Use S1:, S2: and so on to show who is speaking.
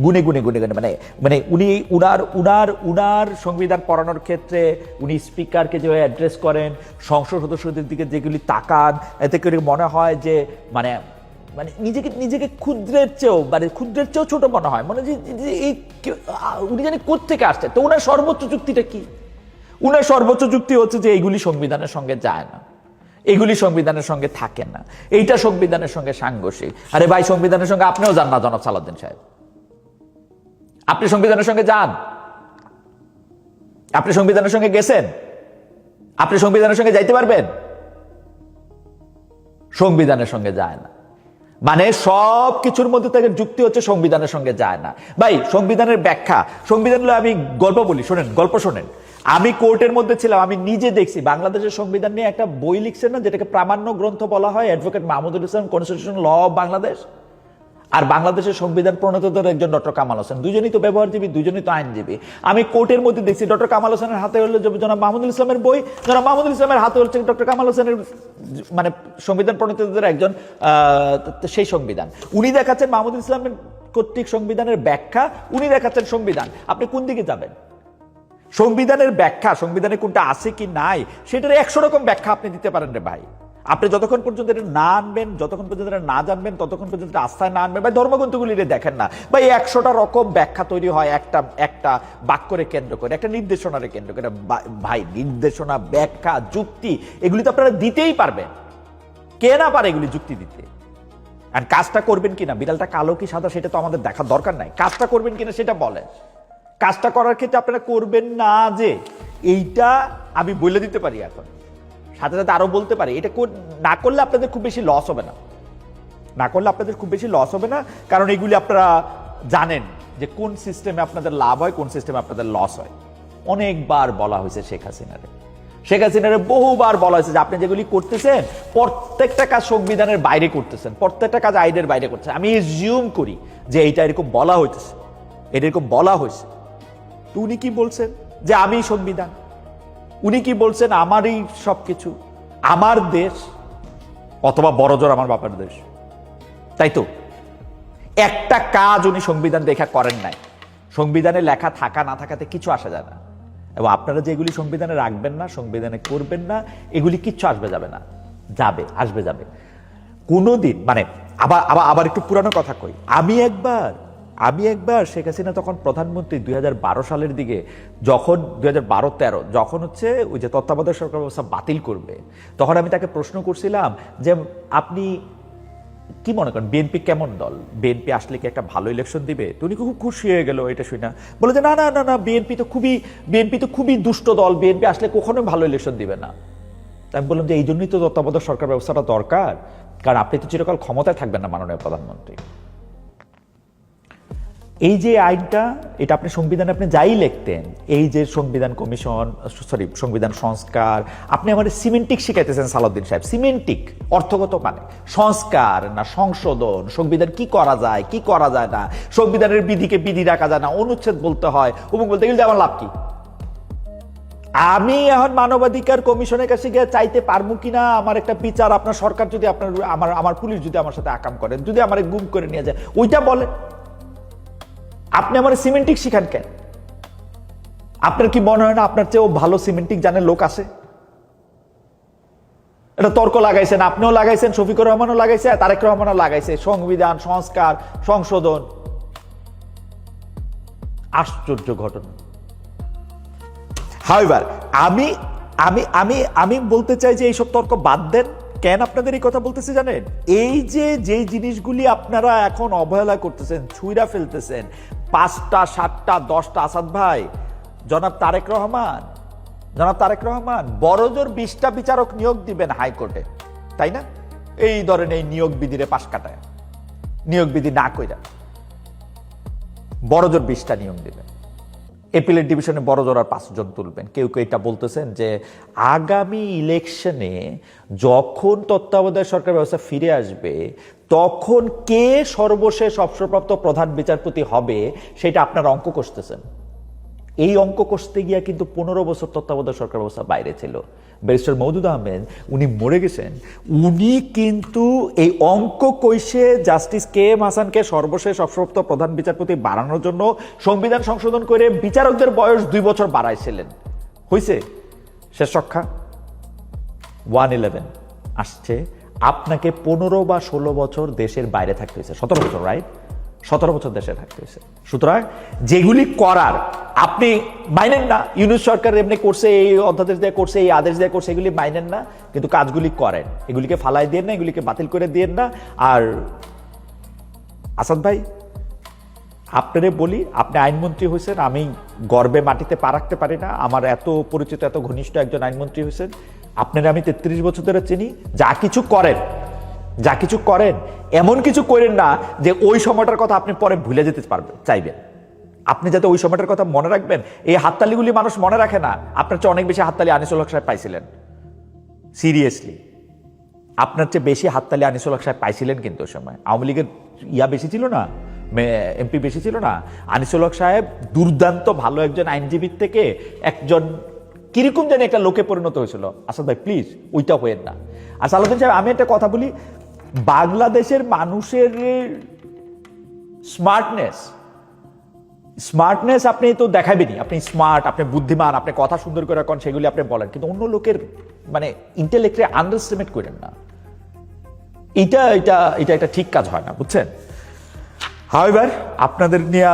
S1: গুনে গুনে গুনে গুনে মানে মানে উনি উনার উনার উনার সংবিধান পড়ানোর ক্ষেত্রে উনি স্পিকারকে যেভাবে অ্যাড্রেস করেন, সংসদ সদস্যদের দিকে যেগুলি তাকান, এতে করে মনে হয় যে মানে মানে নিজেকে নিজেকে ক্ষুদ্রের চেয়েও ছোট মনে হয়, মনে যে এই উনি জানি কোত্থেকে আসছে। তো উনার সর্বোচ্চ যুক্তিটা কি? উনার সর্বোচ্চ যুক্তি হচ্ছে যে এইগুলি সংবিধানের সঙ্গে যায় না, এগুলি সংবিধানের সঙ্গে থাকে না, এইটা সংবিধানের সঙ্গে সাংঘর্ষিক। আরে ভাই, সংবিধানের সঙ্গে আপনিও যান না জনাব সালাউদ্দিন সাহেব, আপনি সংবিধানের সঙ্গে যান? আপনি সংবিধানের সঙ্গে গেছেন? আপনি সংবিধানের সঙ্গে যাইতে পারবেন? সংবিধানের সঙ্গে যায় না। মানে সব কিছুর মধ্যে থেকে যুক্তি হচ্ছে সংবিধানের সঙ্গে যায় না। ভাই, সংবিধানের ব্যাখ্যা, সংবিধান হলো, আমি গল্প বলি, শোনেন, গল্প শোনেন। আমি কোর্টের মধ্যে ছিলাম, আমি নিজে দেখছি বাংলাদেশের সংবিধান নিয়ে একটা বই লিখছেন না, যেটাকে প্রামাণ্য গ্রন্থ বলা হয়, advocate Mahmudul Islam, constitution law of Bangladesh. আর বাংলাদেশের সংবিধান প্রণেতাদের একজন ডক্টর কামাল হোসেন, দুজনই তো ব্যবহারজীবী, দুজনই তো আইনজীবী। আমি কোর্টের মধ্যে দেখছি ডক্টর কামাল হোসেনের হাতে হলো জনাব মাহমুদুল ইসলামের বই, জনাব মাহমুদুল ইসলামের হাতে হচ্ছে ডক্টর কামাল হোসেনের মানে সংবিধান প্রণেতাদের একজন সেই সংবিধান। উনি দেখাচ্ছেন মাহমুদুল ইসলামের কর্তৃক সংবিধানের ব্যাখ্যা, উনি দেখাচ্ছেন সংবিধান। আপনি কোন দিকে যাবেন? সংবিধানের ব্যাখ্যা, সংবিধানে কোনটা আছে কি নাই, সেটার 100 রকম ব্যাখ্যা আপনি দিতে পারেন রে ভাই। আপনি যতক্ষণ পর্যন্ত এটা না আনবেন, যতক্ষণ পর্যন্ত এটা না জানবেন, ততক্ষণ পর্যন্ত আস্থায় না আনবেন। ভাই, ধর্মগ্রন্থগুলি দেখেন না ভাই, 100টা রকম ব্যাখ্যা তৈরি হয় একটা বাক্যরে কেন্দ্র করে, একটা নির্দেশনারে কেন্দ্র করে। ভাই, নির্দেশনা, ব্যাখ্যা, যুক্তি, এগুলি তো আপনারা দিতেই পারবেন। কে না পারে এগুলি যুক্তি দিতে? আর কাজটা করবেন কিনা, বিড়ালটা কালো কি সাদা সেটা তো আমাদের দেখার দরকার নাই। কাজটা করবেন কিনা সেটা বলেন। কাজটা করার ক্ষেত্রে আপনারা করবেন না যে এইটা আমি বলে দিতে পারি, এখন সাথে সাথে আরো বলতে পারি, এটা না করলে আপনাদের খুব বেশি লস হবে না, না করলে আপনাদের খুব বেশি লস হবে না। কারণ এগুলি আপনারা জানেন যে কোন সিস্টেমে আপনাদের লাভ হয়, কোন সিস্টেমে আপনাদের লস হয়। অনেকবার বলা হয়েছে শেখ হাসিনারে বহুবার বলা হয়েছে যে আপনি যেগুলি করতেছেন প্রত্যেকটা কাজ সংবিধানের বাইরে করতেছেন, প্রত্যেকটা কাজ আইনের বাইরে করতেছেন। আমি এজিউম করি যে এইটা এরকম বলা হইতেছে, এটা এরকম বলা হয়েছে। তো উনি কি বলছেন? যে আমি সংবিধান। উনি কি বলছেন? আমারই সবকিছু, আমার দেশ, অথবা বড়জোর আমার বাবার দেশ। তাই তো একটা কাজ উনি সংবিধান দেখা করেন নাই। সংবিধানে লেখা থাকা না থাকাতে কিছু আসা যায় না। এবং আপনারা যেগুলি সংবিধানে রাখবেন না, সংবিধানে করবেন না, এগুলি কিচ্ছু আসবে যাবে না, আসবে যাবে কোনোদিন। মানে আবার আবার আবার একটু পুরানো কথা কই। আমি একবার শেখ হাসিনা তখন প্রধানমন্ত্রী 2012 সালের দিকে, যখন 2012-13 যখন হচ্ছে ওই যে তত্ত্বাবধায়ক সরকার ব্যবস্থা বাতিল করবে, তখন আমি তাকে প্রশ্ন করছিলাম যে আপনি কি মনে করেন বিএনপি কেমন দল, বিএনপি আসলে কি একটা ভালো ইলেকশন দিবে? তো উনি খুব খুশি হয়ে গেল এটা শুনে, বলে যে না না না না, বিএনপি তো খুবই দুষ্ট দল, বিএনপি আসলে কখনো ভালো ইলেকশন দিবে না। আমি বললাম যে এই জন্যই তো তত্ত্বাবধায়ক সরকার ব্যবস্থাটা দরকার, কারণ আপনি তো চিরকাল ক্ষমতায় থাকবেন না মাননীয় প্রধানমন্ত্রী। এই যে আইনটা, এটা আপনি সংবিধানে আপনি যাই লিখতেন, এই যে সংবিধান কমিশন, সংবিধান সংস্কার, আপনি আমার সিমেন্টিক শিখাইতেছেন সালাউদ্দিন সাহেব। সিমেন্টিক অর্থগত মানে সংস্কার না সংশোধন, সংবিধান কি করা যায় কি করা যায় না, সংবিধানের বিধিকে বিধি রাখা যায় না, অনুচ্ছেদ বলতে হয়, অমুক বলতে গেলে আমার লাভ কি? আমি এখন মানবাধিকার কমিশনের কাছে গিয়ে চাইতে পারবো কিনা আমার একটা বিচার, আপনার সরকার যদি আমার পুলিশ যদি আমার সাথে আকাম করেন, যদি আমার গুম করে নিয়ে যায়, ওইটা বলে। আপনি আমার সিমেন্টিক শিখান কেন? আপনার কি মনে হয় না আপনার চেয়েও ভালো সিমেন্টিক জানার লোক আছে? এটা তর্ক লাগাইছেন, আপনিও লাগাইছেন, শফিকুর রহমানও লাগাইছে, তারেক রহমানও লাগাইছে, সংবিধান সংস্কার সংশোধন। আশ্চর্য ঘটনা। হাউএভার আমি আমি আমি আমি বলতে চাই যে এইসব তর্ক বাদ দেন। কেন আপনাদের এই কথা বলতেছি জানেন? এই যে জিনিসগুলি আপনারা এখন অবহেলা করতেছেন, ছুঁইরা ফেলতেছেন, 5টা 7টা 10টা, আসাদ ভাই, জনাব তারেক রহমান বড়জোর 20টা বিচারক নিয়োগ দিবেন হাইকোর্টে, তাই না? এই ধরেন এই নিয়োগ বিধিরে পাশ কাটায়, নিয়োগ বিধি না কইরা বড়জোর 20টা নিয়োগ দিবেন। এপিলেট ডিভিশনে বড়জোর আর 5 জন তুলবেন। কেউ কেউ এটা বলতেছেন যে আগামী ইলেকশনে যখন তত্ত্বাবধায়ক সরকার ব্যবস্থা ফিরে আসবে, তখন কে সর্বশেষ অবসরপ্রাপ্ত প্রধান বিচারপতি হবে সেটা আপনারা অঙ্ক কষতেছেন। এই অঙ্ক কষতে গিয়া কিন্তু 15 বছর তত্ত্বাবধায়ক সরকার ব্যবস্থা বাইরে ছিল। ব্যারিস্টার মওদুদ আহমেদ উনি মরে গেছেন, উনি কিন্তু এই অঙ্ক কইসে জাস্টিস কে এম হাসানকে সর্বশেষ অবসরপ্রাপ্ত প্রধান বিচারপতি বাড়ানোর জন্য সংবিধান সংশোধন করে বিচারকদের বয়স 2 বছর বাড়াইছিলেন। হইছে শেষ রক্ষা 111 আসছে, আপনাকে 15 বা 16 বছর দেশের বাইরে থাকতে হয়েছে, 17 বছর, রাইট? 17 বছর দেশে থাকতে হয়েছে। সুতরাং যেগুলি করার আপনি মাইনেন না, ইউনূস সরকার এমনি করছে, এই অধ্যাদেশ দিয়ে করছে, এই আদেশ দিয়ে করছে, এগুলি মাইনেন না, কিন্তু কাজগুলি করেন, এগুলিকে ফালাই দিয়ে না, এগুলিকে বাতিল করে দিয়ে না। আর আসাদ ভাই, আপনারে বলি, আপনি আইনমন্ত্রী হয়েছেন, আমি গর্বে মাটিতে পা রাখতে পারি না, আমার এত পরিচিত এত ঘনিষ্ঠ একজন আইনমন্ত্রী হয়েছেন, আপনারা আমি 33 বছর ধরে চিনি। যা কিছু করেন এমন কিছু করেন না যে ওই সময়টার কথা আপনি পরে ভুলে যেতে চাইবেন। আপনি যাতে ওই সময়টার কথা মনে রাখবেন, এই হাততালিগুলি মানুষ মনে রাখে না। আপনার চেয়ে অনেক বেশি হাততালি আনিসুল হক সাহেব পাইছিলেন, সিরিয়াসলি আপনার চেয়ে বেশি হাততালি আনিসুল হক সাহেব পাইছিলেন। কিন্তু ওই সময় আওয়ামী লীগের বেশি ছিল না, এমপি বেশি ছিল না। আনিসুল হক সাহেব দুর্দান্ত ভালো একজন আইনজীবীর থেকে একজন কিরকম জানি একটা লোকে পরিণত হয়েছিল। আসাদ ভাই প্লিজ ওইটা হয়েন না। আর সালাউদ্দিন সাহেব, আমি একটা কথা বলি, বাংলাদেশের মানুষের স্মার্টনেস আপনি তো দেখাবেনই, আপনি স্মার্ট, আপনি বুদ্ধিমান, আপনি কথা সুন্দর করে কন, সেগুলি আপনি বলেন, কিন্তু অন্য লোকের মানে ইন্টেলেক্টে আন্ডারস্টিমেট করেন না। এটা এটা এটা একটা ঠিক কাজ হয় না, বুঝছেন? হাউএভার আপনাদের নিয়ে